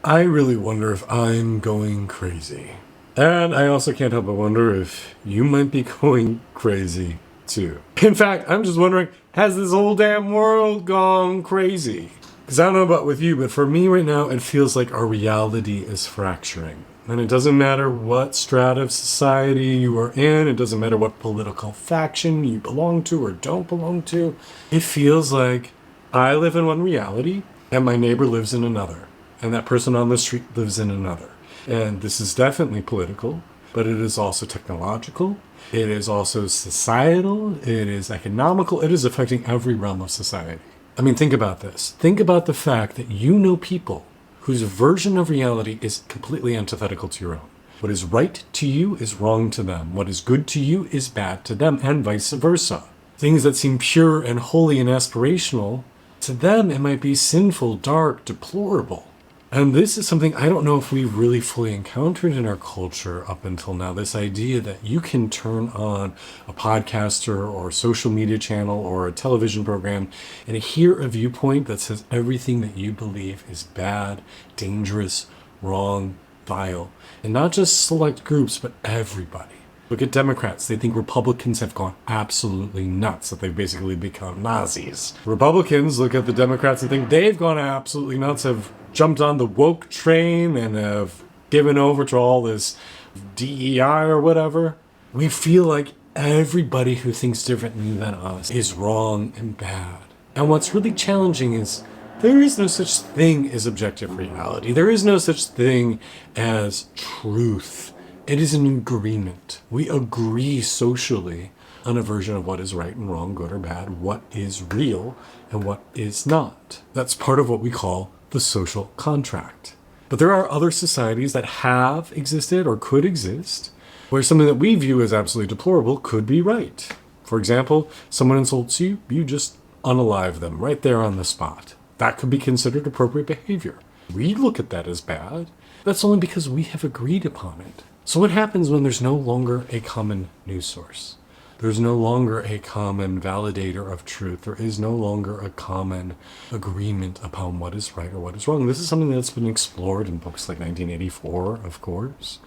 I really wonder if I'm going crazy. And I also can't help but wonder if you might be going crazy too. In fact, I'm just wondering, has this whole damn world gone crazy? Because I don't know about with you, but for me right now, it feels like our reality is fracturing. And it doesn't matter what strata of society you are in, it doesn't matter what political faction you belong to or don't belong to. It feels like I live in one reality and my neighbor lives in another. And that person on the street lives in another. And this is definitely political, but it is also technological. It is also societal. It is economical. It is affecting every realm of society. I mean, think about this. Think about the fact that you know people whose version of reality is completely antithetical to your own. What is right to you is wrong to them. What is good to you is bad to them, and vice versa. Things that seem pure and holy and aspirational, to them it might be sinful, dark, deplorable. And this is something I don't know if we've really fully encountered in our culture up until now. This idea that you can turn on a podcaster or a social media channel or a television program and hear a viewpoint that says everything that you believe is bad, dangerous, wrong, vile. And not just select groups, but everybody. Look at Democrats. They think Republicans have gone absolutely nuts, that they've basically become Nazis. Republicans look at the Democrats and think they've gone absolutely nuts, have jumped on the woke train and have given over to all this DEI or whatever. We feel like everybody who thinks differently than us is wrong and bad. And what's really challenging is there is no such thing as objective reality. There is no such thing as truth. It is an agreement. We agree socially on a version of what is right and wrong, good or bad, what is real and what is not. That's part of what we call the social contract. But there are other societies that have existed or could exist where something that we view as absolutely deplorable could be right. For example, someone insults you, you just unalive them right there on the spot. That could be considered appropriate behavior. We look at that as bad. That's only because we have agreed upon it. So what happens when there's no longer a common news source? There's no longer a common validator of truth. There is no longer a common agreement upon what is right or what is wrong. This is something that's been explored in books like 1984, of course.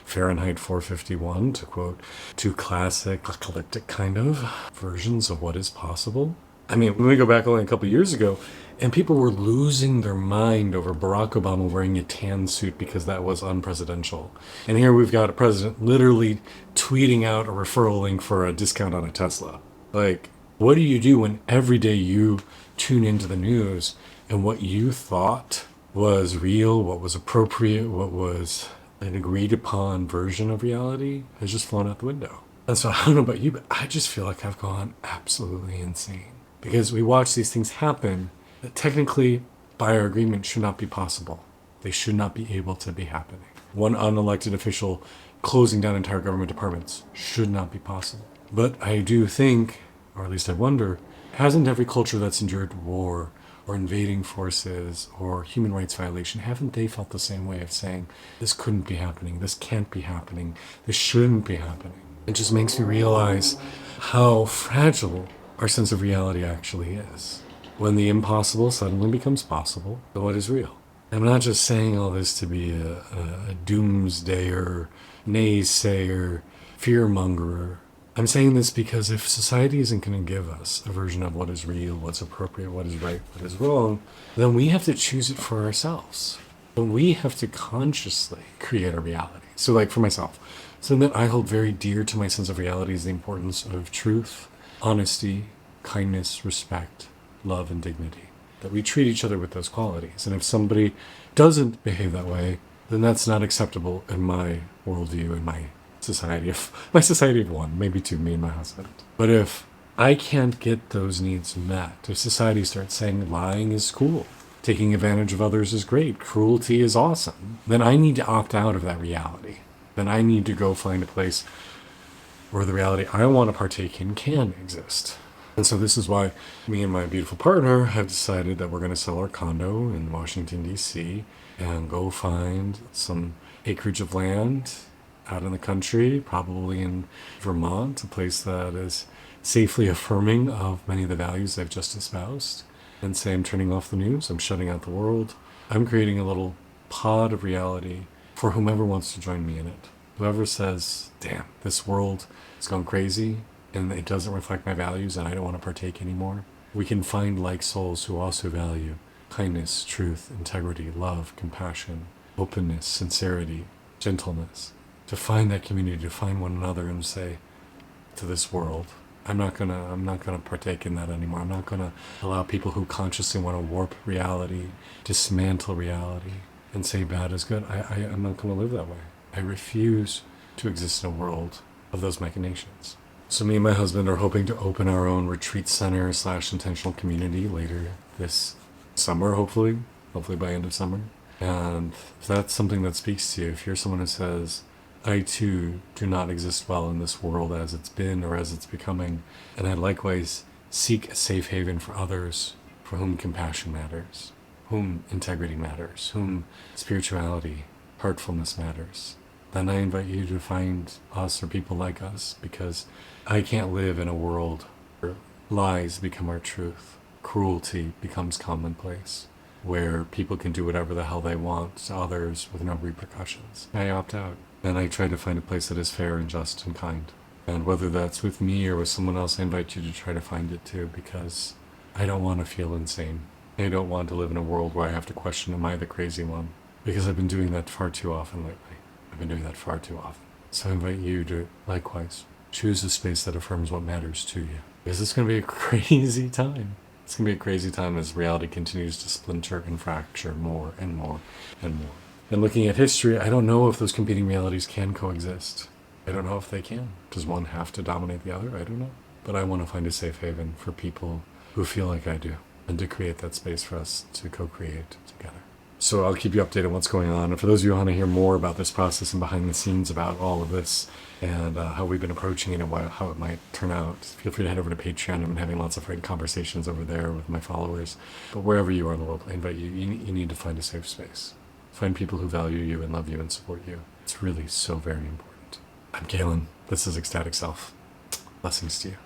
Fahrenheit 451, to quote two classic, eclectic kind of versions of what is possible. I mean, when we go back only a couple years ago, and people were losing their mind over Barack Obama wearing a tan suit because that was unpresidential. And here we've got a president literally tweeting out a referral link for a discount on a Tesla. Like, what do you do when every day you tune into the news and what you thought was real, what was appropriate, what was an agreed upon version of reality has just flown out the window? And so I don't know about you, but I just feel like I've gone absolutely insane. Because we watch these things happen that technically, by our agreement, should not be possible. They should not be able to be happening. One unelected official closing down entire government departments should not be possible. But I do think, or at least I wonder, hasn't every culture that's endured war or invading forces or human rights violation, haven't they felt the same way of saying, this couldn't be happening, this can't be happening, this shouldn't be happening? It just makes me realize how fragile our sense of reality actually is. When the impossible suddenly becomes possible, then what is real? I'm not just saying all this to be a doomsdayer, naysayer, fearmongerer. I'm saying this because if society isn't going to give us a version of what is real, what's appropriate, what is right, what is wrong, then we have to choose it for ourselves. But we have to consciously create a reality. So like for myself, something that I hold very dear to my sense of reality is the importance of truth, honesty, kindness, respect, love, and dignity. That we treat each other with those qualities. And if somebody doesn't behave that way, then that's not acceptable in my worldview, in my society of one, maybe two, me and my husband. But if I can't get those needs met, if society starts saying lying is cool, taking advantage of others is great, cruelty is awesome, then I need to opt out of that reality. Then I need to go find a place where the reality I want to partake in can exist. And so this is why me and my beautiful partner have decided that we're going to sell our condo in Washington, D.C. and go find some acreage of land out in the country, probably in Vermont, a place that is safely affirming of many of the values I've just espoused, and say I'm turning off the news, I'm shutting out the world. I'm creating a little pod of reality for whomever wants to join me in it. Whoever says, damn, this world has gone crazy and it doesn't reflect my values and I don't want to partake anymore. We can find like souls who also value kindness, truth, integrity, love, compassion, openness, sincerity, gentleness. To find that community, to find one another and say to this world, I'm not gonna partake in that anymore. I'm not gonna allow people who consciously want to warp reality, dismantle reality, and say bad is good. I'm not gonna live that way. I refuse to exist in a world of those machinations. So me and my husband are hoping to open our own retreat center / intentional community later this summer, hopefully by end of summer. And if that's something that speaks to you, if you're someone who says, I too do not exist well in this world as it's been or as it's becoming, and I likewise seek a safe haven for others for whom compassion matters, whom integrity matters, whom spirituality, heartfulness matters, then I invite you to find us or people like us, because I can't live in a world where lies become our truth, cruelty becomes commonplace, where people can do whatever the hell they want to others with no repercussions. I opt out. And I try to find a place that is fair and just and kind. And whether that's with me or with someone else, I invite you to try to find it too, because I don't want to feel insane. I don't want to live in a world where I have to question, am I the crazy one? Because I've been doing that far too often lately. I've been doing that far too often. So I invite you to, likewise, choose a space that affirms what matters to you. Because it's going to be a crazy time. It's going to be a crazy time as reality continues to splinter and fracture more and more and more. And looking at history, I don't know if those competing realities can coexist. I don't know if they can. Does one have to dominate the other? I don't know. But I want to find a safe haven for people who feel like I do, and to create that space for us to co-create together. So I'll keep you updated on what's going on. And for those of you who want to hear more about this process and behind the scenes about all of this and how we've been approaching it and how it might turn out, feel free to head over to Patreon. I've been having lots of great conversations over there with my followers. But wherever you are in the world, I invite you, you need to find a safe space. Find people who value you and love you and support you. It's really so very important. I'm Galen. This is Ecstatic Self. Blessings to you.